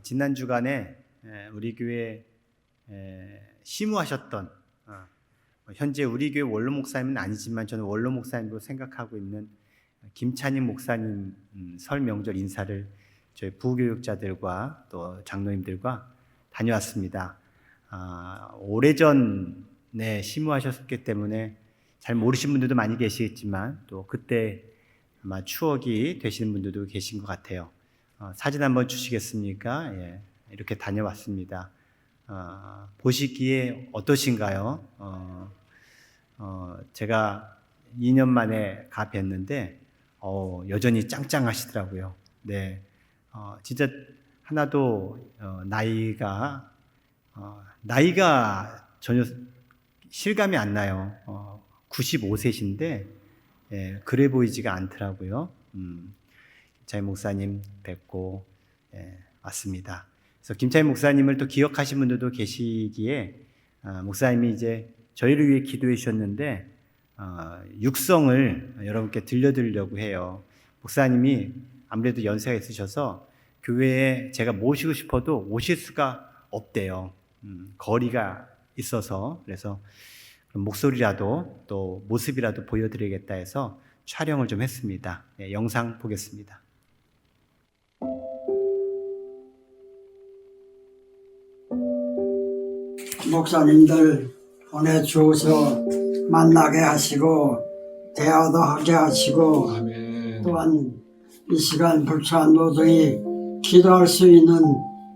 지난 주간에 우리 교회 시무하셨던 현재 우리 교회 원로 목사님은 아니지만 저는 원로 목사님으로 생각하고 있는 김찬익 목사님 설 명절 인사를 저희 부교육자들과 또 장로님들과 다녀왔습니다. 오래전에 시무하셨기 때문에 잘 모르신 분들도 많이 계시겠지만 또 그때 아마 추억이 되시는 분들도 계신 것 같아요. 사진 한번 주시겠습니까? 예, 이렇게 다녀왔습니다. 보시기에 어떠신가요? 제가 2년 만에 가 뵀는데 여전히 짱짱하시더라고요. 네, 진짜 하나도 나이가 전혀 실감이 안 나요. 95세신데 그래 보이지가 않더라고요. 김찬익 목사님 뵙고 왔습니다. 그래서 김찬익 목사님을 또 기억하신 분들도 계시기에 목사님이 이제 저희를 위해 기도해 주셨는데 육성을 여러분께 들려드리려고 해요. 목사님이 아무래도 연세가 있으셔서 교회에 제가 모시고 싶어도 오실 수가 없대요. 거리가 있어서. 그래서 목소리라도 또 모습이라도 보여드리겠다 해서 촬영을 좀 했습니다. 영상 보겠습니다. 목사님들 보내주어서 만나게 하시고 대화도 하게 하시고 아멘. 또한 이 시간 불처한 노정이 기도할 수 있는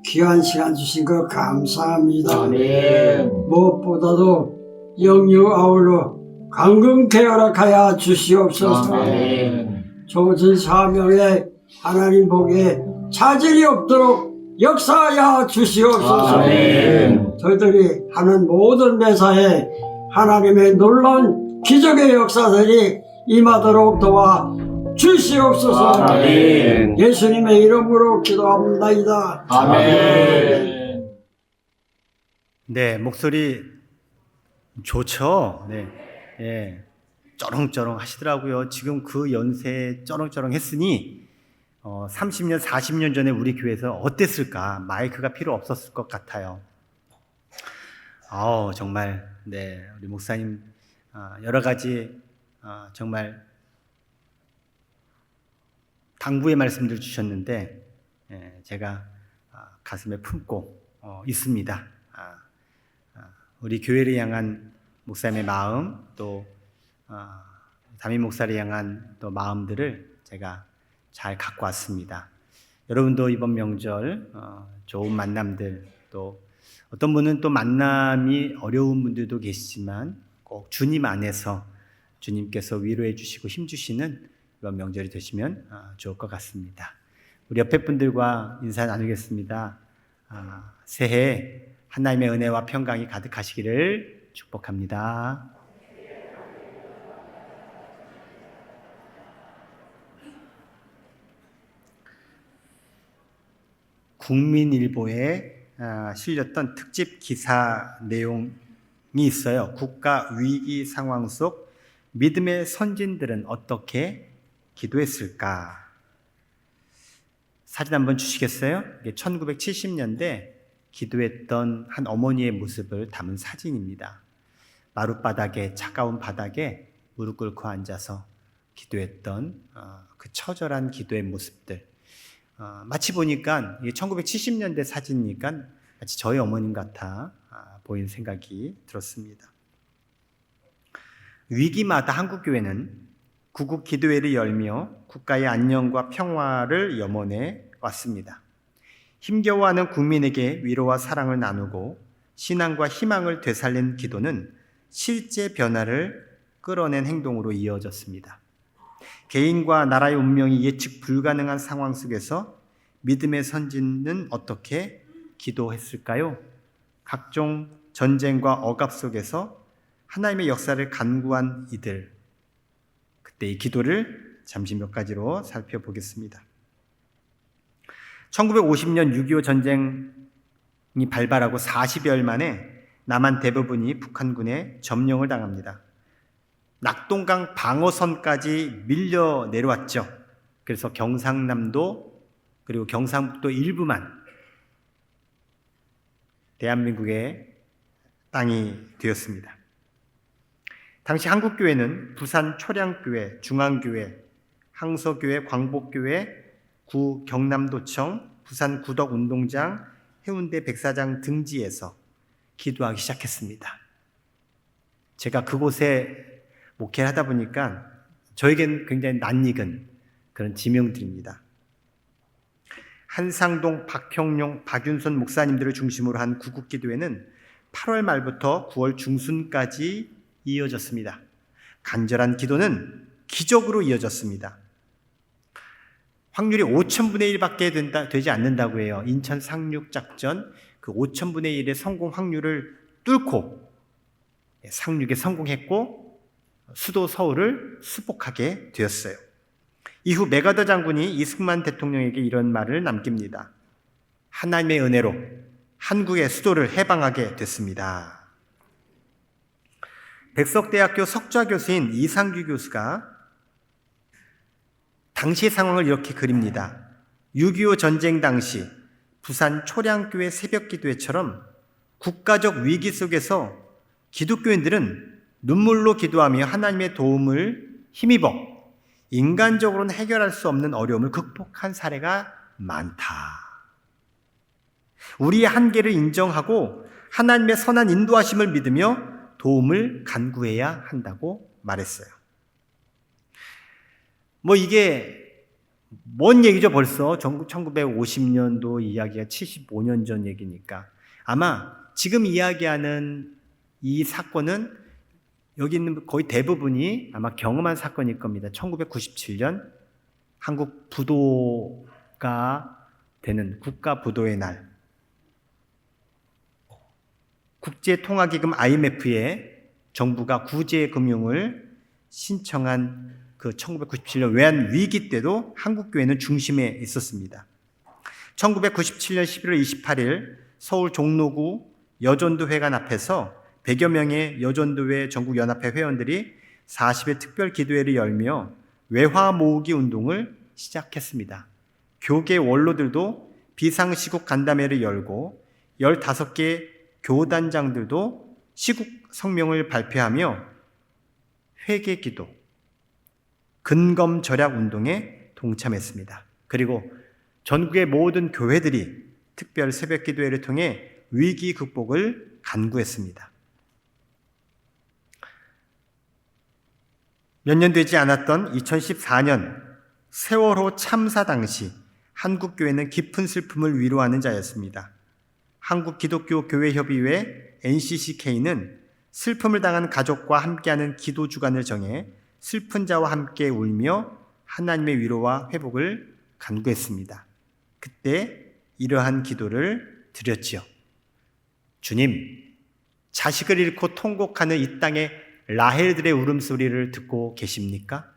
귀한 시간 주신 것 감사합니다. 아멘. 무엇보다도 영유 아울러 강건케 허락하여 주시옵소서. 아멘. 조진 사명에 하나님 복에 차질이 없도록 역사하여 주시옵소서. 아멘. 저희들이 하는 모든 매사에 하나님의 놀라운 기적의 역사들이 임하도록 도와 주시옵소서. 아멘. 예수님의 이름으로 기도합니다이다. 아멘. 네, 목소리 좋죠? 네, 예, 쩌렁쩌렁 하시더라고요. 지금 그 연세에 쩌렁쩌렁 했으니 30년, 40년 전에 우리 교회에서 어땠을까? 마이크가 필요 없었을 것 같아요. 정말 네, 우리 목사님 여러 가지 정말 당부의 말씀들 주셨는데 제가 가슴에 품고 있습니다. 우리 교회를 향한 목사님의 마음 또 담임 목사를 향한 또 마음들을 제가 잘 갖고 왔습니다. 여러분도 이번 명절 좋은 만남들 또 어떤 분은 또 만남이 어려운 분들도 계시지만 꼭 주님 안에서 주님께서 위로해 주시고 힘 주시는 이번 명절이 되시면 좋을 것 같습니다. 우리 옆에 분들과 인사 나누겠습니다. 새해 하나님의 은혜와 평강이 가득하시기를 축복합니다. 국민일보에 실렸던 특집 기사 내용이 있어요. 국가 위기 상황 속 믿음의 선진들은 어떻게 기도했을까? 사진 한번 주시겠어요? 1970년대 기도했던 한 어머니의 모습을 담은 사진입니다. 마룻바닥에 차가운 바닥에 무릎 꿇고 앉아서 기도했던 그 처절한 기도의 모습들. 마치 보니까 1970년대 사진이니까 마치 저희 어머님 같아 보이는 생각이 들었습니다. 위기마다 한국교회는 구국 기도회를 열며 국가의 안녕과 평화를 염원해 왔습니다. 힘겨워하는 국민에게 위로와 사랑을 나누고 신앙과 희망을 되살린 기도는 실제 변화를 끌어낸 행동으로 이어졌습니다. 개인과 나라의 운명이 예측 불가능한 상황 속에서 믿음의 선진은 어떻게 기도했을까요? 각종 전쟁과 억압 속에서 하나님의 역사를 간구한 이들, 그때의 기도를 잠시 몇 가지로 살펴보겠습니다. 1950년 6.25 전쟁이 발발하고 40여일 만에 남한 대부분이 북한군의 점령을 당합니다. 낙동강 방어선까지 밀려 내려왔죠. 그래서 경상남도 그리고 경상북도 일부만 대한민국의 땅이 되었습니다. 당시 한국교회는 부산 초량교회, 중앙교회, 항서교회, 광복교회, 구 경남도청, 부산 구덕운동장, 해운대 백사장 등지에서 기도하기 시작했습니다. 제가 그곳에 목회를 하다 보니까 저에겐 굉장히 낯익은 그런 지명들입니다. 한상동, 박형룡, 박윤선 목사님들을 중심으로 한 구국기도회는 8월 말부터 9월 중순까지 이어졌습니다. 간절한 기도는 기적으로 이어졌습니다. 확률이 5,000분의 1밖에 되지 않는다고 해요. 인천 상륙작전 그 5,000분의 1의 성공 확률을 뚫고 상륙에 성공했고 수도 서울을 수복하게 되었어요. 이후 메가더 장군이 이승만 대통령에게 이런 말을 남깁니다. 하나님의 은혜로 한국의 수도를 해방하게 됐습니다. 백석대학교 석좌교수인 이상규 교수가 당시 상황을 이렇게 그립니다. 6.25 전쟁 당시 부산 초량교회 새벽기도회처럼 국가적 위기 속에서 기독교인들은 눈물로 기도하며 하나님의 도움을 힘입어 인간적으로는 해결할 수 없는 어려움을 극복한 사례가 많다. 우리의 한계를 인정하고 하나님의 선한 인도하심을 믿으며 도움을 간구해야 한다고 말했어요. 이게 뭔 얘기죠? 벌써 1950년도 이야기가 75년 전 얘기니까 아마 지금 이야기하는 이 사건은 여기 있는 거의 대부분이 아마 경험한 사건일 겁니다. 1997년 한국 부도가 되는 국가부도의 날, 국제통화기금 IMF에 정부가 구제금융을 신청한 그 1997년 외환 위기 때도 한국교회는 중심에 있었습니다. 1997년 11월 28일 서울 종로구 여전도회관 앞에서 100여 명의 여전도회 전국연합회 회원들이 40회 특별 기도회를 열며 외화 모으기 운동을 시작했습니다. 교계 원로들도 비상시국 간담회를 열고 15개 교단장들도 시국 성명을 발표하며 회개기도, 근검 절약 운동에 동참했습니다. 그리고 전국의 모든 교회들이 특별 새벽 기도회를 통해 위기 극복을 간구했습니다. 몇 년 되지 않았던 2014년 세월호 참사 당시 한국교회는 깊은 슬픔을 위로하는 자였습니다. 한국기독교교회협의회 NCCK는 슬픔을 당한 가족과 함께하는 기도 주간을 정해 슬픈 자와 함께 울며 하나님의 위로와 회복을 간구했습니다. 그때 이러한 기도를 드렸지요. 주님, 자식을 잃고 통곡하는 이 땅의 라헬들의 울음소리를 듣고 계십니까?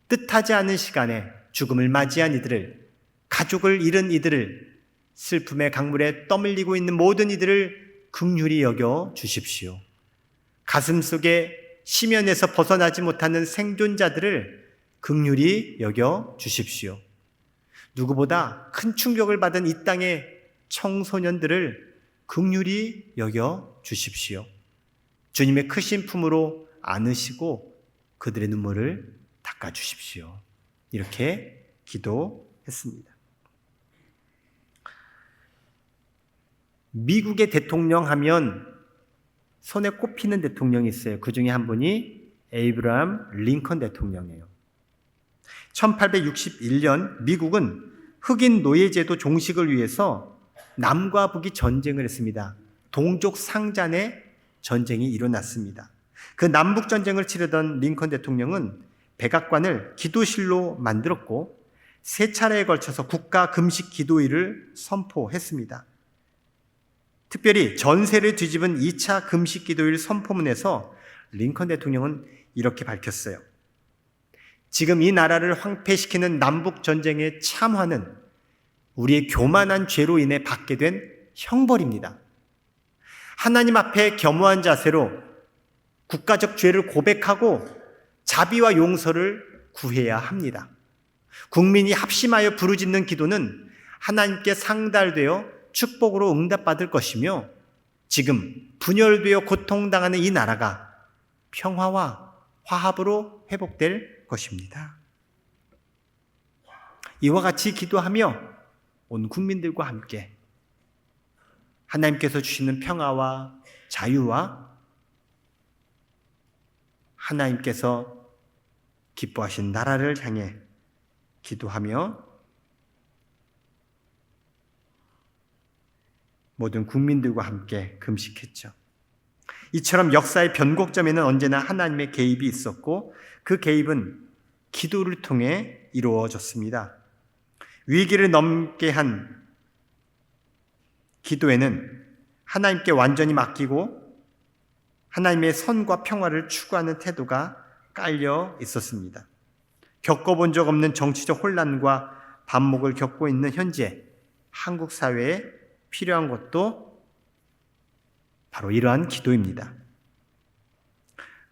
뜻하지 않은 시간에 죽음을 맞이한 이들을, 가족을 잃은 이들을, 슬픔의 강물에 떠밀리고 있는 모든 이들을 긍휼히 여겨 주십시오. 가슴 속에 심연에서 벗어나지 못하는 생존자들을 긍휼히 여겨 주십시오. 누구보다 큰 충격을 받은 이 땅의 청소년들을 긍휼히 여겨 주십시오. 주님의 크신 품으로 안으시고 그들의 눈물을 닦아 주십시오. 이렇게 기도했습니다. 미국의 대통령 하면 손에 꼽히는 대통령이 있어요. 그 중에 한 분이 에이브라함 링컨 대통령이에요. 1861년 미국은 흑인 노예제도 종식을 위해서 남과 북이 전쟁을 했습니다. 동족 상잔의 전쟁이 일어났습니다. 그 남북 전쟁을 치르던 링컨 대통령은 백악관을 기도실로 만들었고 3차례에 걸쳐서 국가 금식 기도일을 선포했습니다. 특별히 전세를 뒤집은 2차 금식 기도일 선포문에서 링컨 대통령은 이렇게 밝혔어요. 지금 이 나라를 황폐시키는 남북 전쟁의 참화는 우리의 교만한 죄로 인해 받게 된 형벌입니다. 하나님 앞에 겸허한 자세로 국가적 죄를 고백하고 자비와 용서를 구해야 합니다. 국민이 합심하여 부르짖는 기도는 하나님께 상달되어 축복으로 응답받을 것이며 지금 분열되어 고통당하는 이 나라가 평화와 화합으로 회복될 것입니다. 이와 같이 기도하며 온 국민들과 함께 하나님께서 주시는 평화와 자유와 하나님께서 기뻐하신 나라를 향해 기도하며 모든 국민들과 함께 금식했죠. 이처럼 역사의 변곡점에는 언제나 하나님의 개입이 있었고 그 개입은 기도를 통해 이루어졌습니다. 위기를 넘게 한 기도에는 하나님께 완전히 맡기고 하나님의 선과 평화를 추구하는 태도가 깔려 있었습니다. 겪어본 적 없는 정치적 혼란과 반목을 겪고 있는 현재 한국 사회에 필요한 것도 바로 이러한 기도입니다.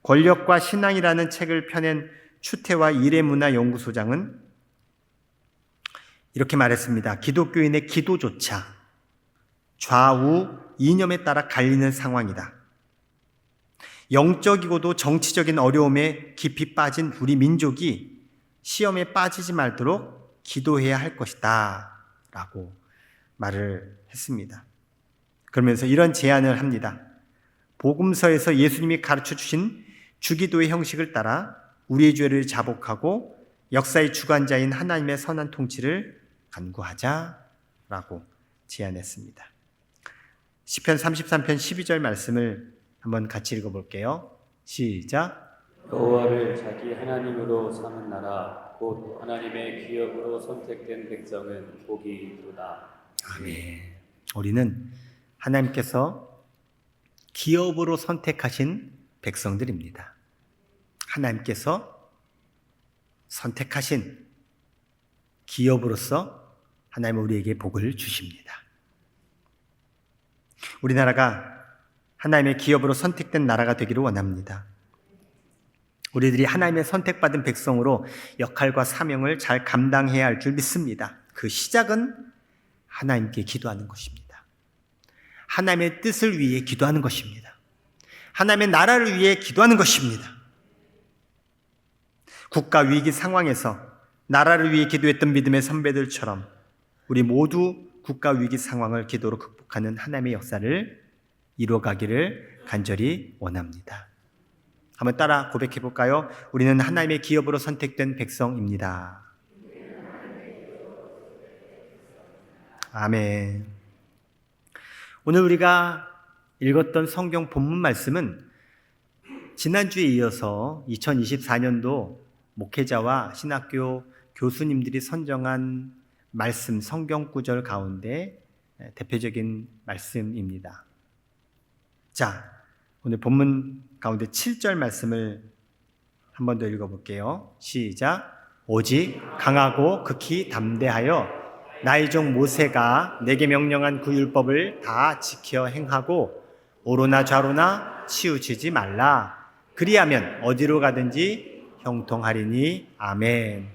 권력과 신앙이라는 책을 펴낸 추태화 이래문화연구소장은 이렇게 말했습니다. 기독교인의 기도조차 좌우 이념에 따라 갈리는 상황이다. 영적이고도 정치적인 어려움에 깊이 빠진 우리 민족이 시험에 빠지지 말도록 기도해야 할 것이다 라고 말을 했습니다. 그러면서 이런 제안을 합니다. 복음서에서 예수님이 가르쳐 주신 주기도의 형식을 따라 우리의 죄를 자복하고 역사의 주관자인 하나님의 선한 통치를 간구하자라고 제안했습니다. 시편 33편 12절 말씀을 한번 같이 읽어볼게요. 시작. 여호와를 자기 하나님으로 삼은 나라 곧 하나님의 기업으로 선택된 백성은 복이 있도다. 아멘. 우리는 하나님께서 기업으로 선택하신 백성들입니다. 하나님께서 선택하신 기업으로서 하나님은 우리에게 복을 주십니다. 우리나라가 하나님의 기업으로 선택된 나라가 되기를 원합니다. 우리들이 하나님의 선택받은 백성으로 역할과 사명을 잘 감당해야 할 줄 믿습니다. 그 시작은 하나님께 기도하는 것입니다. 하나님의 뜻을 위해 기도하는 것입니다. 하나님의 나라를 위해 기도하는 것입니다. 국가 위기 상황에서 나라를 위해 기도했던 믿음의 선배들처럼 우리 모두 국가 위기 상황을 기도로 극복하는 하나님의 역사를 이루어가기를 간절히 원합니다. 한번 따라 고백해 볼까요? 우리는 하나님의 기업으로 선택된 백성입니다. 아멘. 오늘 우리가 읽었던 성경 본문 말씀은 지난주에 이어서 2024년도 목회자와 신학교 교수님들이 선정한 말씀 성경 구절 가운데 대표적인 말씀입니다. 자, 오늘 본문 가운데 7절 말씀을 한 번 더 읽어볼게요. 시작. 오직 강하고 극히 담대하여 나의 종 모세가 내게 명령한 그 율법을 다 지켜 행하고 오로나 좌로나 치우치지 말라. 그리하면 어디로 가든지 형통하리니. 아멘.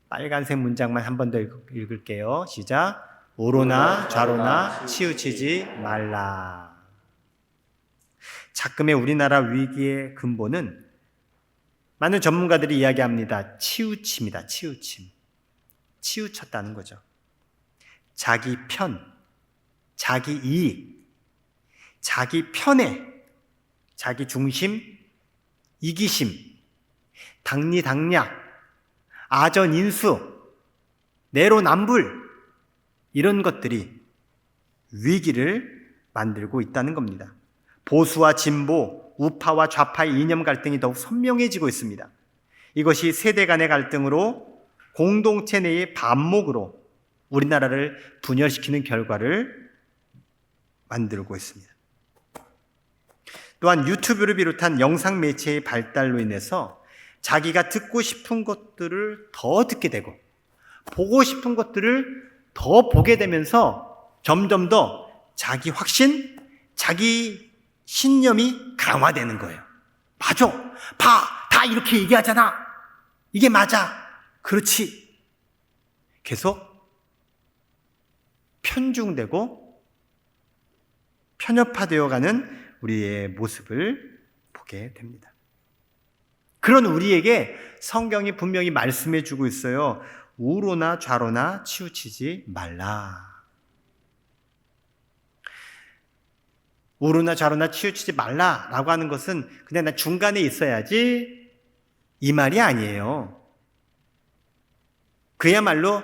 빨간색 문장만 한 번 더 읽을게요. 시작. 오로나 좌로나 치우치지 말라. 작금의 우리나라 위기의 근본은 많은 전문가들이 이야기합니다. 치우침이다. 치우침. 치우쳤다는 거죠. 자기 편, 자기 이익, 자기 편애, 자기 중심, 이기심, 당리당략, 아전인수, 내로남불 이런 것들이 위기를 만들고 있다는 겁니다. 보수와 진보, 우파와 좌파의 이념 갈등이 더욱 선명해지고 있습니다. 이것이 세대 간의 갈등으로 공동체 내의 반목으로 우리나라를 분열시키는 결과를 만들고 있습니다. 또한 유튜브를 비롯한 영상 매체의 발달로 인해서 자기가 듣고 싶은 것들을 더 듣게 되고 보고 싶은 것들을 더 보게 되면서 점점 더 자기 확신, 자기 신념이 강화되는 거예요. 맞아. 다 이렇게 얘기하잖아. 이게 맞아. 그렇지. 계속 편중되고 편협화되어가는 우리의 모습을 보게 됩니다. 그런 우리에게 성경이 분명히 말씀해주고 있어요. 우로나 좌로나 치우치지 말라. 우로나 좌로나 치우치지 말라라고 하는 것은 그냥 나 중간에 있어야지 이 말이 아니에요. 그야말로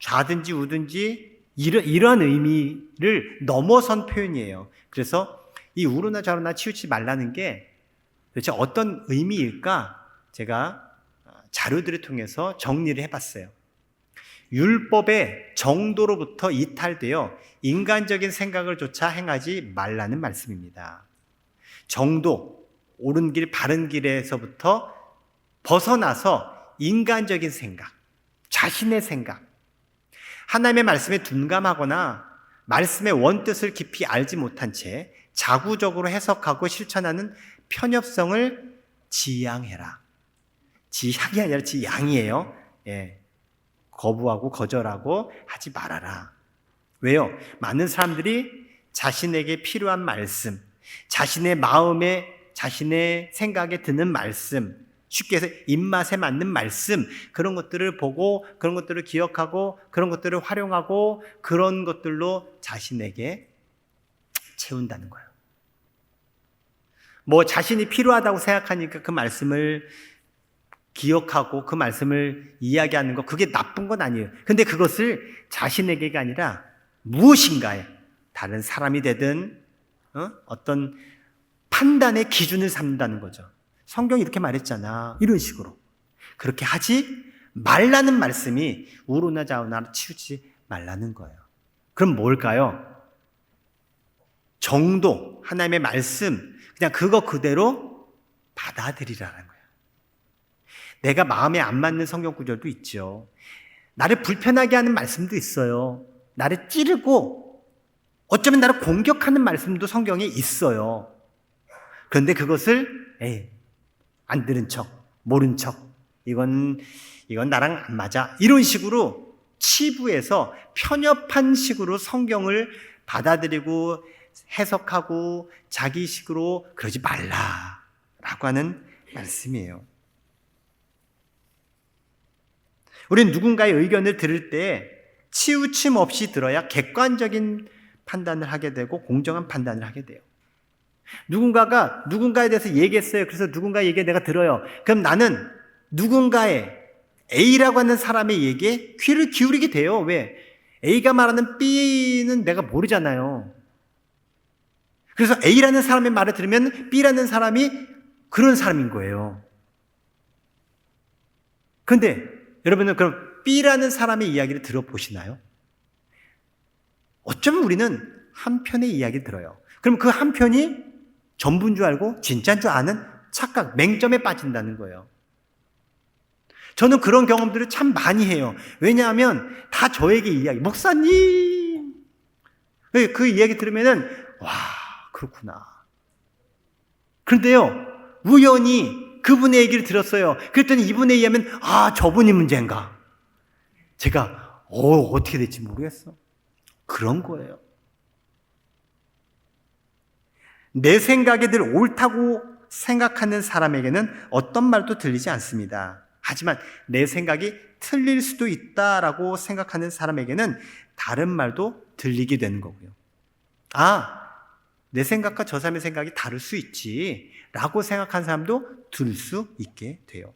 좌든지 우든지 이런 의미를 넘어선 표현이에요. 그래서 이 우로나 좌로나 치우치지 말라는 게 도대체 어떤 의미일까? 제가 자료들을 통해서 정리를 해봤어요. 율법의 정도로부터 이탈되어 인간적인 생각을 조차 행하지 말라는 말씀입니다. 정도, 옳은 길, 바른 길에서부터 벗어나서 인간적인 생각, 자신의 생각, 하나님의 말씀에 둔감하거나 말씀의 원뜻을 깊이 알지 못한 채 자구적으로 해석하고 실천하는 편협성을 지양해라. 지향이 아니라 지양이에요. 예. 거부하고 거절하고 하지 말아라. 왜요? 많은 사람들이 자신에게 필요한 말씀, 자신의 마음에, 자신의 생각에 드는 말씀, 쉽게 해서 입맛에 맞는 말씀, 그런 것들을 보고 그런 것들을 기억하고 그런 것들을 활용하고 그런 것들로 자신에게 채운다는 거예요. 뭐 자신이 필요하다고 생각하니까 그 말씀을 기억하고 그 말씀을 이야기하는 거, 그게 나쁜 건 아니에요. 근데 그것을 자신에게가 아니라 무엇인가에, 다른 사람이 되든 어떤 판단의 기준을 삼는다는 거죠. 성경이 이렇게 말했잖아. 이런 식으로. 그렇게 하지 말라는 말씀이 우로나 좌로나 치우치지 말라는 거예요. 그럼 뭘까요? 정도, 하나님의 말씀, 그냥 그거 그대로 받아들이라는 거예요. 내가 마음에 안 맞는 성경 구절도 있죠. 나를 불편하게 하는 말씀도 있어요. 나를 찌르고 어쩌면 나를 공격하는 말씀도 성경에 있어요. 그런데 그것을 안 들은 척, 모른 척, 이건 나랑 안 맞아, 이런 식으로 치부해서 편협한 식으로 성경을 받아들이고 해석하고 자기식으로 그러지 말라라고 하는 말씀이에요. 우리는 누군가의 의견을 들을 때 치우침 없이 들어야 객관적인 판단을 하게 되고 공정한 판단을 하게 돼요. 누군가가 누군가에 대해서 얘기했어요. 그래서 누군가의 얘기 내가 들어요. 그럼 나는 누군가의 A라고 하는 사람의 얘기에 귀를 기울이게 돼요. 왜? A가 말하는 B는 내가 모르잖아요. 그래서 A라는 사람의 말을 들으면 B라는 사람이 그런 사람인 거예요. 그런데 여러분은 그럼 B라는 사람의 이야기를 들어보시나요? 어쩌면 우리는 한편의 이야기를 들어요. 그럼 그 한편이 전부인 줄 알고 진짜인 줄 아는 착각, 맹점에 빠진다는 거예요. 저는 그런 경험들을 참 많이 해요. 왜냐하면 다 저에게 이야기, 목사님! 그 이야기 들으면은, 와, 그렇구나. 그런데요, 우연히 그분의 얘기를 들었어요. 그랬더니 이분에 의하면 저분이 문제인가? 제가 어떻게 될지 모르겠어. 그런 거예요. 내 생각에 늘 옳다고 생각하는 사람에게는 어떤 말도 들리지 않습니다. 하지만 내 생각이 틀릴 수도 있다라고 생각하는 사람에게는 다른 말도 들리게 되는 거고요. 내 생각과 저 사람의 생각이 다를 수 있지 라고 생각하는 사람도 들을 수 있게 돼요.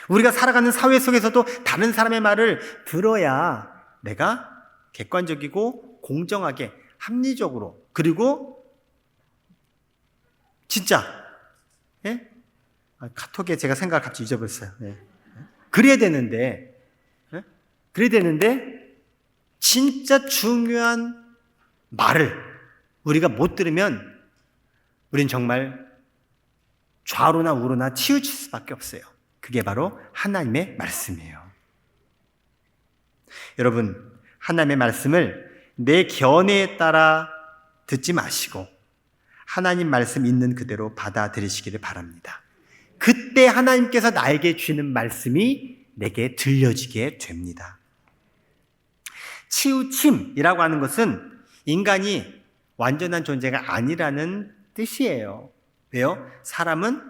우리가 살아가는 사회 속에서도 다른 사람의 말을 들어야 내가 객관적이고 공정하게 합리적으로, 그리고 진짜 카톡에 제가 생각을 갑자기 잊어버렸어요. 그래야 되는데 진짜 중요한 말을 우리가 못 들으면 우린 정말 좌로나 우로나 치우칠 수밖에 없어요. 그게 바로 하나님의 말씀이에요. 여러분, 하나님의 말씀을 내 견해에 따라 듣지 마시고 하나님 말씀 있는 그대로 받아들이시기를 바랍니다. 그때 하나님께서 나에게 주시는 말씀이 내게 들려지게 됩니다. 치우침이라고 하는 것은 인간이 완전한 존재가 아니라는 뜻이에요. 왜요? 사람은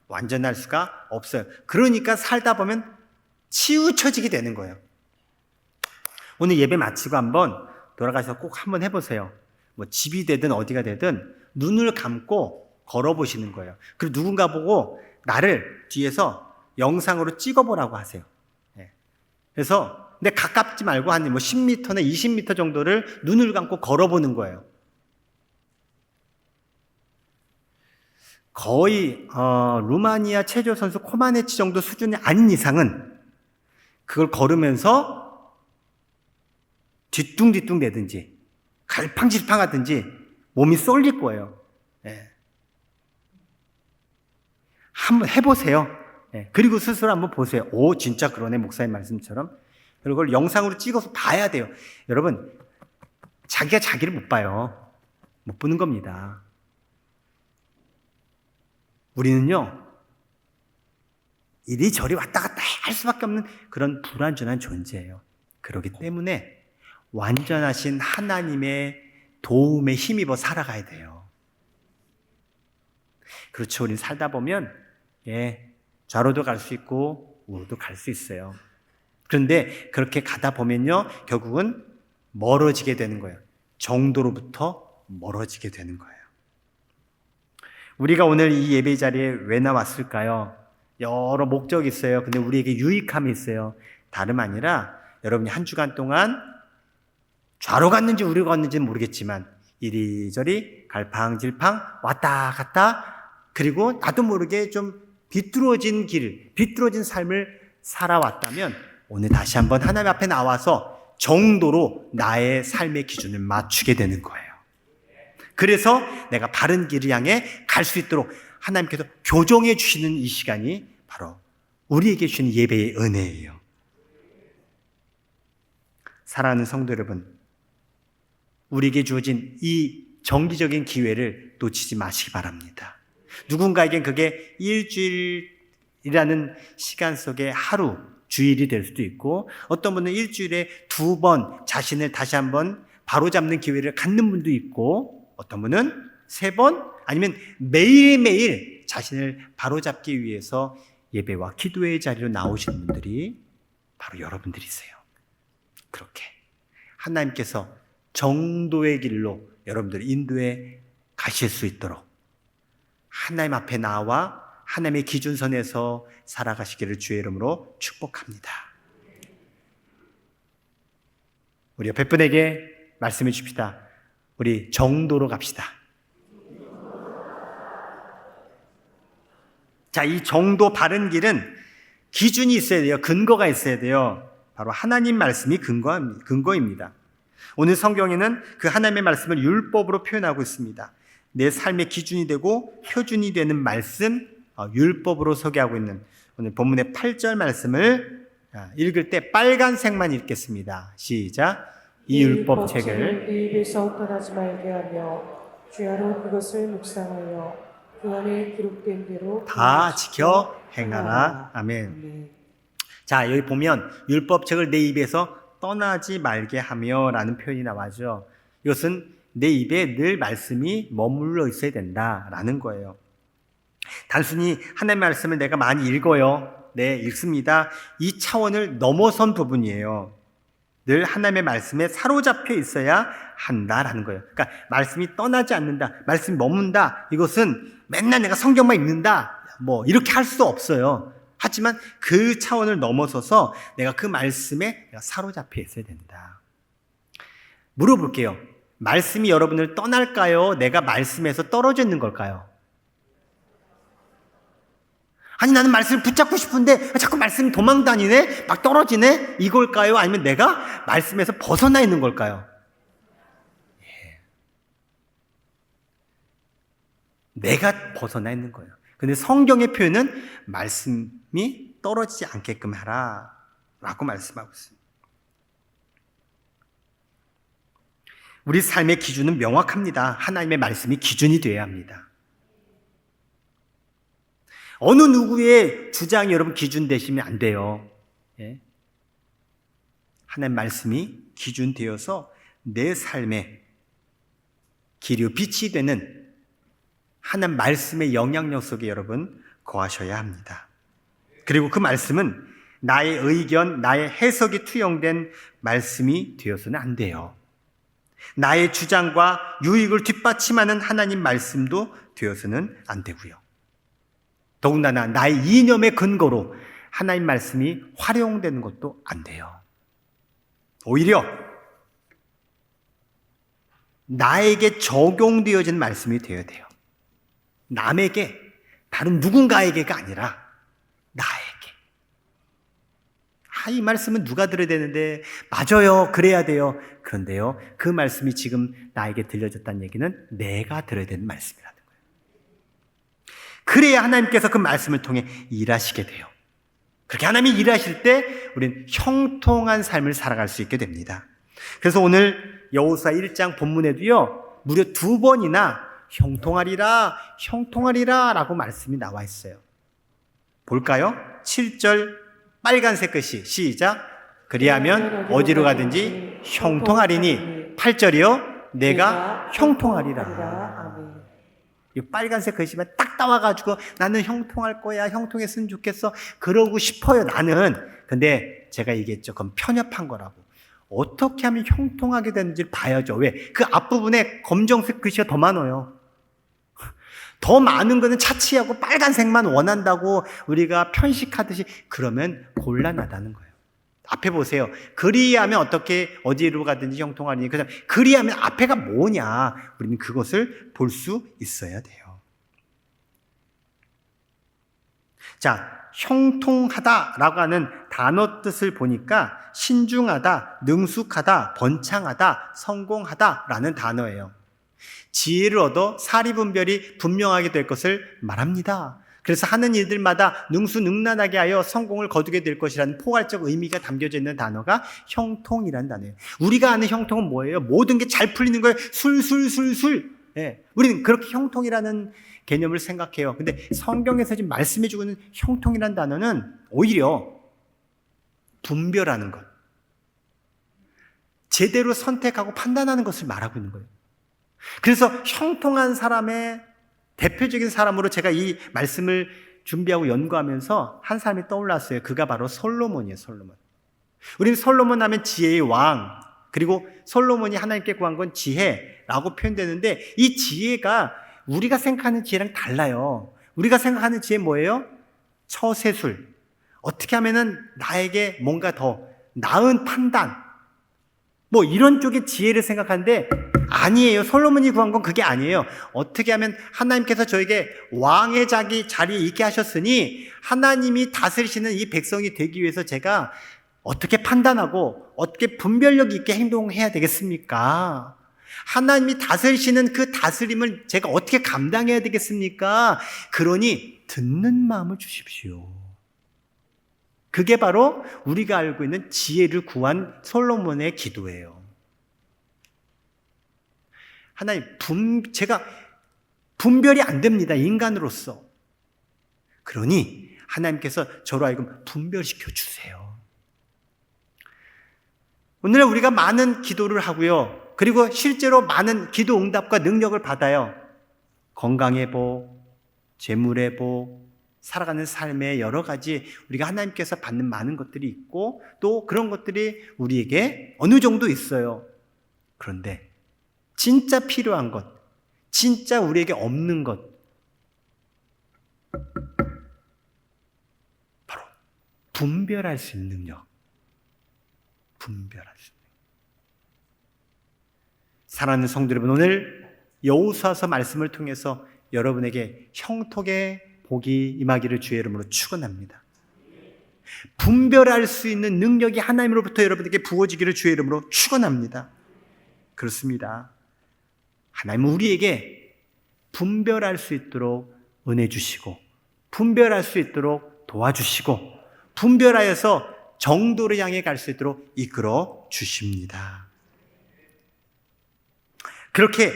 완전할 수가 없어요. 그러니까 살다 보면 치우쳐지게 되는 거예요. 오늘 예배 마치고 한번 돌아가셔서 꼭 한번 해보세요. 뭐 집이 되든 어디가 되든 눈을 감고 걸어보시는 거예요. 그리고 누군가 보고 나를 뒤에서 영상으로 찍어보라고 하세요. 예. 그래서 근데 가깝지 말고 한 뭐 10m나 20m 정도를 눈을 감고 걸어보는 거예요. 거의 루마니아 체조 선수 코마네치 정도 수준이 아닌 이상은 그걸 걸으면서 뒤뚱뒤뚱 대든지 갈팡질팡하든지 몸이 쏠릴 거예요. 예. 한번 해보세요. 예. 그리고 스스로 한번 보세요. 오, 진짜 그러네, 목사님 말씀처럼. 그리고 그걸 영상으로 찍어서 봐야 돼요. 여러분, 자기가 자기를 못 봐요. 못 보는 겁니다. 우리는요, 이리저리 왔다 갔다 할 수밖에 없는 그런 불완전한 존재예요. 그렇기 때문에 완전하신 하나님의 도움에 힘입어 살아가야 돼요. 그렇죠. 우리는 살다 보면 좌로도 갈 수 있고 우로도 갈 수 있어요. 그런데 그렇게 가다 보면요, 결국은 멀어지게 되는 거예요. 정도로부터 멀어지게 되는 거예요. 우리가 오늘 이 예배 자리에 왜 나왔을까요? 여러 목적이 있어요. 근데 우리에게 유익함이 있어요. 다름 아니라 여러분이 한 주간 동안 좌로 갔는지 우로 갔는지는 모르겠지만 이리저리 갈팡질팡 왔다 갔다, 그리고 나도 모르게 좀 비뚤어진 길, 비뚤어진 삶을 살아왔다면 오늘 다시 한번 하나님 앞에 나와서 정도로 나의 삶의 기준을 맞추게 되는 거예요. 그래서 내가 바른 길을 향해 갈 수 있도록 하나님께서 교정해 주시는 이 시간이 바로 우리에게 주시는 예배의 은혜예요. 사랑하는 성도 여러분, 우리에게 주어진 이 정기적인 기회를 놓치지 마시기 바랍니다. 누군가에겐 그게 일주일이라는 시간 속에 하루, 주일이 될 수도 있고, 어떤 분은 일주일에 2번 자신을 다시 한번 바로잡는 기회를 갖는 분도 있고, 어떤 분은 3번 아니면 매일매일 자신을 바로잡기 위해서 예배와 기도의 자리로 나오시는 분들이 바로 여러분들이세요. 그렇게 하나님께서 정도의 길로 여러분들 인도해 가실 수 있도록 하나님 앞에 나와 하나님의 기준선에서 살아가시기를 주의 이름으로 축복합니다. 우리 옆에 분에게 말씀해 줍시다. 우리 정도로 갑시다. 자, 이 정도 바른 길은 기준이 있어야 돼요. 근거가 있어야 돼요. 바로 하나님 말씀이 근거입니다. 오늘 성경에는 그 하나님의 말씀을 율법으로 표현하고 있습니다. 내 삶의 기준이 되고 표준이 되는 말씀, 율법으로 소개하고 있는 오늘 본문의 8절 말씀을 읽을 때 빨간색만 읽겠습니다. 시작. 이 율법책을 네 입에서 떠나지 말게 하며 주야로 그것을 묵상하여 그 안에 기록된 대로 다 지켜 행하라. 아멘. 자, 여기 보면 율법책을 내 입에서 떠나지 말게 하며 라는 표현이 나와죠. 이것은 내 입에 늘 말씀이 머물러 있어야 된다라는 거예요. 단순히 하나님의 말씀을 내가 많이 읽어요. 네, 읽습니다. 이 차원을 넘어선 부분이에요. 늘 하나님의 말씀에 사로잡혀 있어야 한다라는 거예요. 그러니까 말씀이 떠나지 않는다, 말씀이 머문다, 이것은 맨날 내가 성경만 읽는다, 뭐 이렇게 할 수 없어요. 하지만 그 차원을 넘어서서 내가 그 말씀에 내가 사로잡혀 있어야 된다. 물어볼게요. 말씀이 여러분을 떠날까요? 내가 말씀에서 떨어져 있는 걸까요? 아니, 나는 말씀을 붙잡고 싶은데 자꾸 말씀이 도망다니네? 막 떨어지네? 이걸까요? 아니면 내가 말씀에서 벗어나 있는 걸까요? 내가 벗어나 있는 거예요. 근데 성경의 표현은 말씀이 떨어지지 않게끔 하라 라고 말씀하고 있습니다. 우리 삶의 기준은 명확합니다. 하나님의 말씀이 기준이 되어야 합니다. 어느 누구의 주장이 여러분 기준 되시면 안 돼요. 예? 하나님 말씀이 기준 되어서 내 삶에 기류 빛이 되는 하나님 말씀의 영향력 속에 여러분 거하셔야 합니다. 그리고 그 말씀은 나의 의견, 나의 해석이 투영된 말씀이 되어서는 안 돼요. 나의 주장과 유익을 뒷받침하는 하나님 말씀도 되어서는 안 되고요. 더군다나 나의 이념의 근거로 하나님 말씀이 활용되는 것도 안 돼요. 오히려 나에게 적용되어진 말씀이 되어야 돼요. 남에게, 다른 누군가에게가 아니라 나에게. 이 말씀은 누가 들어야 되는데, 맞아요, 그래야 돼요. 그런데요, 그 말씀이 지금 나에게 들려졌다는 얘기는 내가 들어야 되는 말씀이라는 거예요. 그래야 하나님께서 그 말씀을 통해 일하시게 돼요. 그렇게 하나님이 일하실 때 우리는 형통한 삶을 살아갈 수 있게 됩니다. 그래서 오늘 여호수아 1장 본문에도요, 무려 2번이나 형통하리라, 형통하리라 라고 말씀이 나와 있어요. 볼까요? 7절 빨간색 글씨 시작. 그리하면 어디로 가든지 형통하리니. 8절이요. 내가 형통하리라. 아멘. 이 빨간색 글씨만 딱 나와가지고 나는 형통할 거야, 형통했으면 좋겠어, 그러고 싶어요 나는. 근데 제가 얘기했죠, 그건 편협한 거라고. 어떻게 하면 형통하게 되는지를 봐야죠. 왜? 그 앞부분에 검정색 글씨가 더 많아요. 더 많은 거는 차치하고 빨간색만 원한다고 우리가 편식하듯이, 그러면 곤란하다는 거예요. 앞에 보세요. 그리하면 어떻게 어디로 가든지 형통하리니. 그리하면 앞에가 뭐냐, 우리는 그것을 볼 수 있어야 돼요. 자, 형통하다라고 하는 단어 뜻을 보니까 신중하다, 능숙하다, 번창하다, 성공하다라는 단어예요. 지혜를 얻어 사리분별이 분명하게 될 것을 말합니다. 그래서 하는 일들마다 능수능란하게 하여 성공을 거두게 될 것이라는 포괄적 의미가 담겨져 있는 단어가 형통이라는 단어예요. 우리가 아는 형통은 뭐예요? 모든 게 잘 풀리는 거예요. 술술술술. 예. 우리는 그렇게 형통이라는 개념을 생각해요. 근데 성경에서 지금 말씀해주고 있는 형통이라는 단어는 오히려 분별하는 것, 제대로 선택하고 판단하는 것을 말하고 있는 거예요. 그래서 형통한 사람의 대표적인 사람으로 제가 이 말씀을 준비하고 연구하면서 한 사람이 떠올랐어요. 그가 바로 솔로몬이에요. 솔로몬. 우리는 솔로몬 하면 지혜의 왕, 그리고 솔로몬이 하나님께 구한 건 지혜라고 표현되는데, 이 지혜가 우리가 생각하는 지혜랑 달라요. 우리가 생각하는 지혜 뭐예요? 처세술. 어떻게 하면은 나에게 뭔가 더 나은 판단, 뭐 이런 쪽의 지혜를 생각하는데, 아니에요. 솔로몬이 구한 건 그게 아니에요. 어떻게 하면 하나님께서 저에게 왕의 자리에 있게 하셨으니 하나님이 다스리시는 이 백성이 되기 위해서 제가 어떻게 판단하고 어떻게 분별력 있게 행동해야 되겠습니까? 하나님이 다스리시는 그 다스림을 제가 어떻게 감당해야 되겠습니까? 그러니 듣는 마음을 주십시오. 그게 바로 우리가 알고 있는 지혜를 구한 솔로몬의 기도예요. 하나님, 제가 분별이 안 됩니다. 인간으로서. 그러니 하나님께서 저로 하여금 분별시켜 주세요. 오늘 우리가 많은 기도를 하고요. 그리고 실제로 많은 기도 응답과 능력을 받아요. 건강의 복, 재물의 복, 살아가는 삶의 여러 가지 우리가 하나님께서 받는 많은 것들이 있고, 또 그런 것들이 우리에게 어느 정도 있어요. 그런데 진짜 필요한 것, 진짜 우리에게 없는 것, 바로 분별할 수 있는 능력. 분별할 수 있는 능력. 사랑하는 성도 여러분, 오늘 여호수아서 말씀을 통해서 여러분에게 형통의 복이 임하기를 주의 이름으로 축원합니다. 분별할 수 있는 능력이 하나님으로부터 여러분에게 부어지기를 주의 이름으로 축원합니다. 그렇습니다. 하나님은 우리에게 분별할 수 있도록 은혜 주시고, 분별할 수 있도록 도와주시고, 분별하여서 정도를 향해 갈 수 있도록 이끌어 주십니다. 그렇게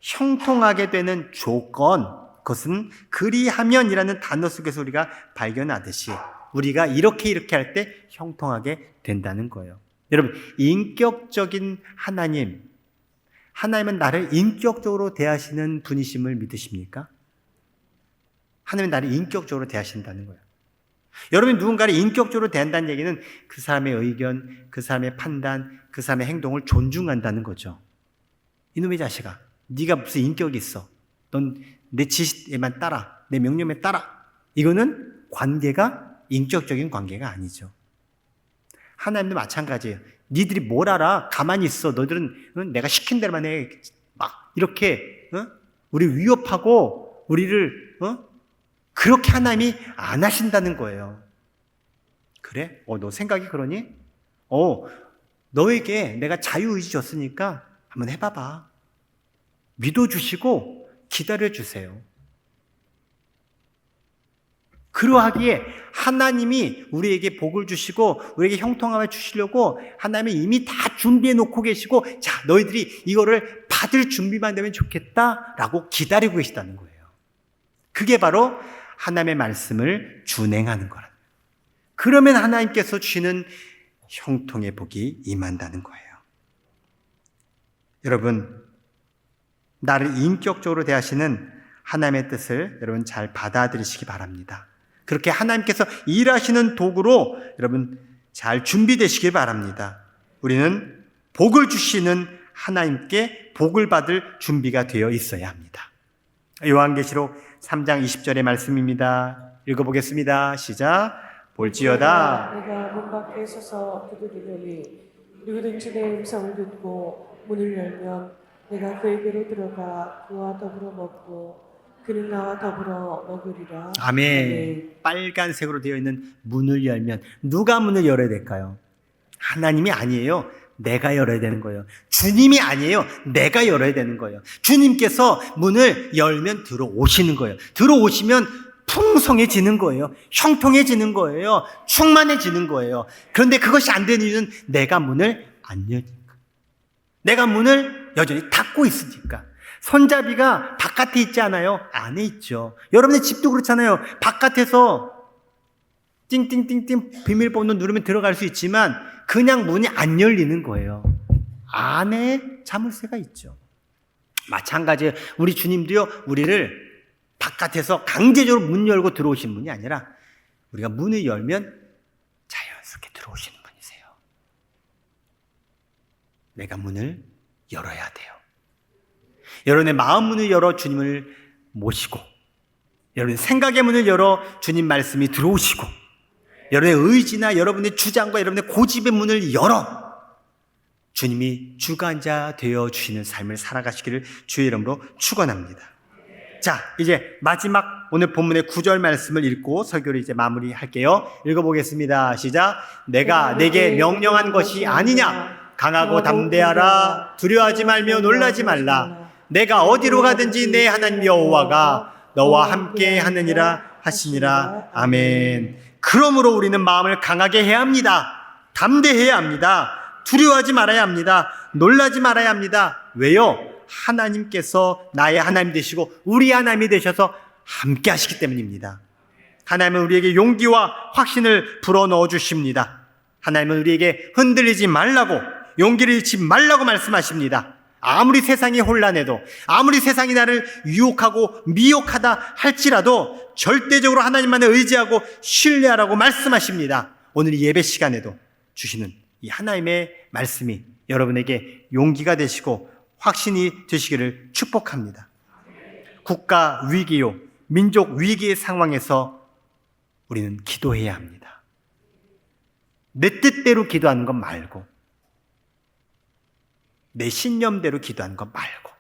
형통하게 되는 조건, 그것은 그리하면이라는 단어 속에서 우리가 발견하듯이 우리가 이렇게 할 때 형통하게 된다는 거예요. 여러분, 인격적인 하나님, 하나님은 나를 인격적으로 대하시는 분이심을 믿으십니까? 하나님은 나를 인격적으로 대하신다는 거예요. 여러분이 누군가를 인격적으로 대한다는 얘기는 그 사람의 의견, 그 사람의 판단, 그 사람의 행동을 존중한다는 거죠. 이놈의 자식아, 네가 무슨 인격이 있어? 넌 내 지시에만 따라, 내 명령에 따라. 이거는 관계가 인격적인 관계가 아니죠. 하나님도 마찬가지예요. 니들이 뭘 알아? 가만히 있어. 너희들은 내가 시킨 대로만 해. 막 이렇게 우리 위협하고 우리를 그렇게 하나님이 안 하신다는 거예요. 그래? 너 생각이 그러니? 너에게 내가 자유의지 줬으니까 한번 해봐봐. 믿어주시고 기다려주세요. 그러하기에 하나님이 우리에게 복을 주시고 우리에게 형통함을 주시려고 하나님이 이미 다 준비해 놓고 계시고, 자, 너희들이 이거를 받을 준비만 되면 좋겠다라고 기다리고 계시다는 거예요. 그게 바로 하나님의 말씀을 준행하는 거라. 그러면 하나님께서 주시는 형통의 복이 임한다는 거예요. 여러분, 나를 인격적으로 대하시는 하나님의 뜻을 여러분 잘 받아들이시기 바랍니다. 그렇게 하나님께서 일하시는 도구로 여러분 잘 준비되시길 바랍니다. 우리는 복을 주시는 하나님께 복을 받을 준비가 되어 있어야 합니다. 요한계시록 3장 20절의 말씀입니다. 읽어보겠습니다. 시작. 볼지어다 내가 문 밖에 서서 두드리노니 누구든지 내 음성을 듣고 문을 열면 내가 그에게로 들어가 그와 더불어 먹고 그는 나와 더불어 먹으리라. 아멘. 빨간색으로 되어 있는 문을 열면 누가 문을 열어야 될까요? 하나님이 아니에요. 내가 열어야 되는 거예요. 주님이 아니에요. 내가 열어야 되는 거예요. 주님께서 문을 열면 들어오시는 거예요. 들어오시면 풍성해지는 거예요. 형통해지는 거예요. 충만해지는 거예요. 그런데 그것이 안 되는 이유는 내가 문을 안 여니까. 내가 문을 여전히 닫고 있으니까. 손잡이가 바깥에 있지 않아요? 안에 있죠. 여러분의 집도 그렇잖아요. 바깥에서 띵띵띵띵 비밀번호 누르면 들어갈 수 있지만 그냥 문이 안 열리는 거예요. 안에 자물쇠가 있죠. 마찬가지예요. 우리 주님도요, 우리를 바깥에서 강제적으로 문 열고 들어오신 분이 아니라 우리가 문을 열면 자연스럽게 들어오시는 분이세요. 내가 문을 열어야 돼요. 여러분의 마음 문을 열어 주님을 모시고, 여러분의 생각의 문을 열어 주님 말씀이 들어오시고, 여러분의 의지나 여러분의 주장과 여러분의 고집의 문을 열어 주님이 주관자 되어 주시는 삶을 살아가시기를 주의 이름으로 축원합니다. 자, 이제 마지막 오늘 본문의 9절 말씀을 읽고 설교를 이제 마무리할게요. 읽어보겠습니다. 시작. 내가 내게 명령한 것이 아니냐? 강하고 담대하라. 두려워하지 말며 놀라지 말라. 내가 어디로 가든지 내 하나님 여호와가 너와 함께 하느니라 하시니라. 아멘. 그러므로 우리는 마음을 강하게 해야 합니다. 담대해야 합니다. 두려워하지 말아야 합니다. 놀라지 말아야 합니다. 왜요? 하나님께서 나의 하나님 되시고 우리 하나님이 되셔서 함께 하시기 때문입니다. 하나님은 우리에게 용기와 확신을 불어넣어 주십니다. 하나님은 우리에게 흔들리지 말라고, 용기를 잃지 말라고 말씀하십니다. 아무리 세상이 혼란해도, 아무리 세상이 나를 유혹하고 미혹하다 할지라도 절대적으로 하나님만을 의지하고 신뢰하라고 말씀하십니다. 오늘 이 예배 시간에도 주시는 이 하나님의 말씀이 여러분에게 용기가 되시고 확신이 되시기를 축복합니다. 국가 위기요, 민족 위기의 상황에서 우리는 기도해야 합니다. 내 뜻대로 기도하는 것 말고, 내 신념대로 기도하는 것 말고,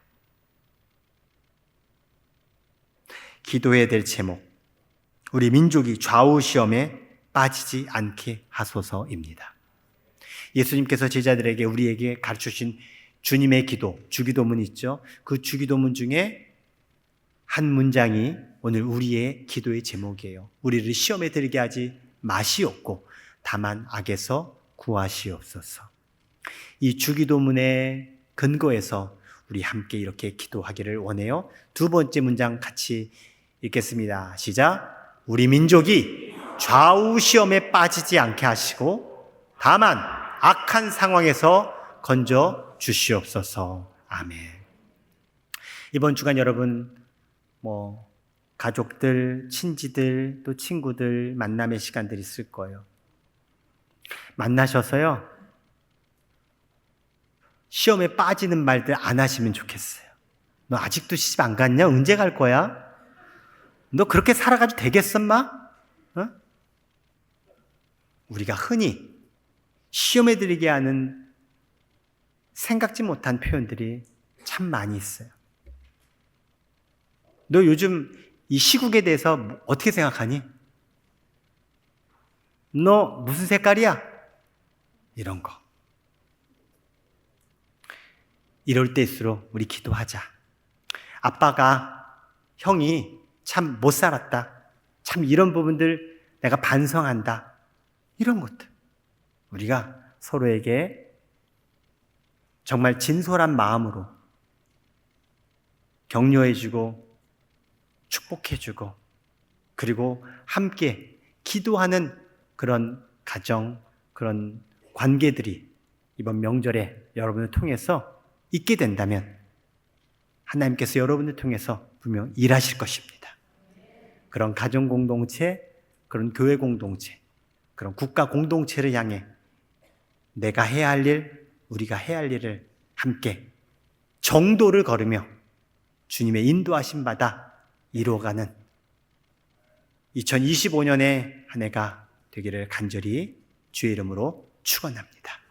기도해야 될 제목, 우리 민족이 좌우시험에 빠지지 않게 하소서입니다. 예수님께서 제자들에게, 우리에게 가르쳐주신 주님의 기도, 주기도문이 있죠. 그 주기도문 중에 한 문장이 오늘 우리의 기도의 제목이에요. 우리를 시험에 들게 하지 마시옵고 다만 악에서 구하시옵소서. 이 주기도문의 근거에서 우리 함께 이렇게 기도하기를 원해요. 두 번째 문장 같이 읽겠습니다. 시작. 우리 민족이 좌우 시험에 빠지지 않게 하시고 다만 악한 상황에서 건져 주시옵소서. 아멘. 이번 주간 여러분 가족들, 친지들, 또 친구들 만남의 시간들이 있을 거예요. 만나셔서요, 시험에 빠지는 말들 안 하시면 좋겠어요. 너 아직도 시집 안 갔냐? 언제 갈 거야? 너 그렇게 살아가도 되겠어, 마? 어? 우리가 흔히 시험에 들게 하는 생각지 못한 표현들이 참 많이 있어요. 너 요즘 이 시국에 대해서 어떻게 생각하니? 너 무슨 색깔이야? 이런 거. 이럴 때일수록 우리 기도하자. 아빠가, 형이 참 못 살았다. 참 이런 부분들 내가 반성한다. 이런 것들. 우리가 서로에게 정말 진솔한 마음으로 격려해주고 축복해주고 그리고 함께 기도하는 그런 가정, 그런 관계들이 이번 명절에 여러분을 통해서 있게 된다면 하나님께서 여러분을 통해서 분명 일하실 것입니다. 그런 가정 공동체, 그런 교회 공동체, 그런 국가 공동체를 향해 내가 해야 할 일, 우리가 해야 할 일을 함께 정도를 걸으며 주님의 인도하심 받아 이루어가는 2025년의 한 해가 되기를 간절히 주의 이름으로 축원합니다.